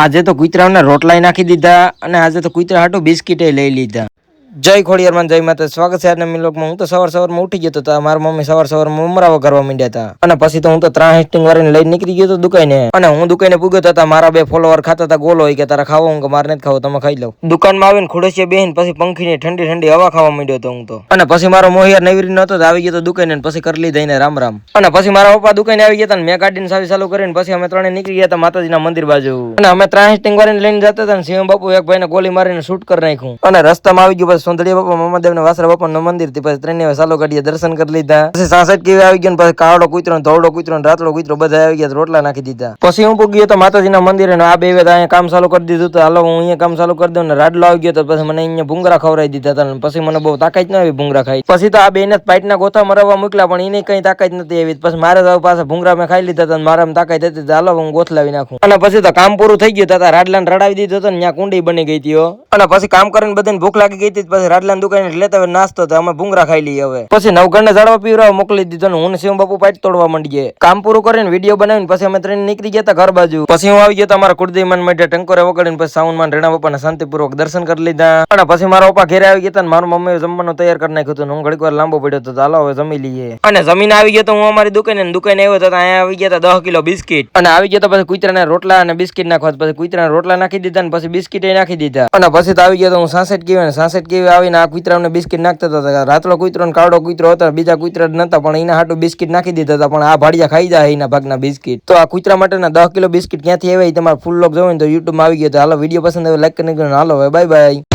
આજે તો કુતરાઓને રોટલાય નાખી દીધા અને આજે તો કુતરા હાટું બિસ્કીટે લઈ લીધા. જય ખોડિયારમાં જય માતા. સ્વાગત છે આજના મિલોગમાં. હું તો સવારમાં ઉઠી ગયો તો મારા મમ્મી સવારમાં ઉમરાવા કરવા માંડ્યા હતા અને પછી તો હું તો ત્રણ હેસ્ટિંગ વાળીને લઈને નીકળી ગયો તો દુકાને અને હું દુકાને પૂગ્યો તો મારા બે ફોલોવર ખાતા હતા ગોલો કે તારા ખાવો હું કે મારે નથી ખાવો તમે ખાઈ લો. દુકાનમાં આવીને ખુડસીએ બેહીને પછી પંખીની ઠંડી ઠંડી હવા ખાવા માંડ્યો તો હું તો અને પછી મારો મોહિયાર નવીરી નતો તો આવી ગયો તો દુકાને પછી કરી લીધા એને રામ રામ અને પછી મારા પપ્પા દુકાને આવી ગયા હતા મેં ગાડીને સાવી ચાલુ કરીને પછી અમે ત્રણે નીકળી ગયા હતા માતાજીના મંદિર બાજુ અને અમે ત્રણ હેસ્ટિંગ વાળીને લઈને જતા હતા ને સિંહ બાપુ એક ભાઈને ગોલી મારીને શૂટ કરી નાખ્યું અને રસ્તામાં આવી ગયું પછી સોંદડિયા બાપા મમાદેવ ને વાસરા બાપા નું મંદિર થી પછી ત્રણે ચાલો ગાડીએ દર્શન કરી લીધા પછી સાસઠ કેવી આવી ગયો પછી કાળો કૂતરો ધોળો કૂતરો રાતડો કૂતરો બધા આવી ગયા રોટલા નાખી દીધા પછી હું પૂગી ગયો તો માતાજીના મંદિરે આ બે અહીંયા કામ ચાલુ કરી દીધું તો હાલો હું અહીંયા કામ ચાલુ કરી દઉં ને રાડલો આવી ગયો તો પછી મને અહીંયા ભૂંગરા ખવડાવી દીધા હતા પછી મને બહુ તાકાત ના આવી ભૂંગરા ખાઈ પછી તો આ બેને પાઇટના ગોથા મરવા મોકલા પણ એને કઈ તાકાત નથી આવી પછી મારે તો પાસે ભૂંગરા મેં ખાઈ લીધા હતા મારા તાકાત હતી હાલો હું ગોથલાવી નાખું અને પછી તો કામ પૂરું થઈ ગયું હતા રાડલાને રડાવી દીધો હતો ને ત્યાં કુંડી બની ગઈ હતી અને પછી કામ કરીને બધાને ભૂખ લાગી ગઈ હતી પછી રાડલાની દુકાને લેતા નાસ્તો તો અમે ભૂંગરા ખાઈ લઈએ હવે પછી નવગણને ઝાડવા પીવરાવા મોકલી દીધો ને હું શિવ બાપુ પાઇટ તોડવા માંડીએ કામ પૂરું કરીને વિડીયો બનાવીને પછી અમે ત્રણ નીકળી ગયા હતા ઘર બાજુ પછી હું આવી ગયો અમારા કુળદેવમાન માટે ટંકોરે વગાડીને પછી સાઉન્ડમાન રેણા બાપાના શાંતિપૂર્વક દર્શન કરી લીધા અને પછી મારા પપ્પા ઘેરે આવી ગયા હતા મારું મમ્મીએ જમવાનું તૈયાર કરી નાખ્યું હતું હું ઘડીક વાર લાંબો પડ્યો હતો ચાલો હવે જમી લઈએ અને જમીન આવી ગયો તો હું અમારી દુકાને આવ્યો તો અહીંયા આવી ગયા હતા 10 કિલો બિસ્કીટ અને આવી ગયો તો પછી કુતરાને રોટલા અને બિસ્કીટ નાખવા પછી કુતરાને રોટલા નાખી દીધા અને પછી બિસ્કીટ નાખી દીધા અને પછી તો આવી ગયો તો હું સાસઠ કેવી આવીને આ કુતરાને બિસ્કીટ નાખતા હતા રાતલો કુતરો ને કાળો કુતરો હતા બીજા કુતરા નતા પણ એના હાટું બિસ્કીટ નાખી દીધા હતા પણ આ ભાડિયા ખાઈ જાય એના ભાગના બિસ્કીટ તો આ કુતરા માટેના 10 કિલો બિસ્કીટ ક્યાંથી આવે તમારે ફૂલ લોક જોવો ને તો યુટ્યુબ માં આવી ગયો તો હાલો વિડીયો પસંદ આવે લાઈક કરીને હાલો બાય બાય.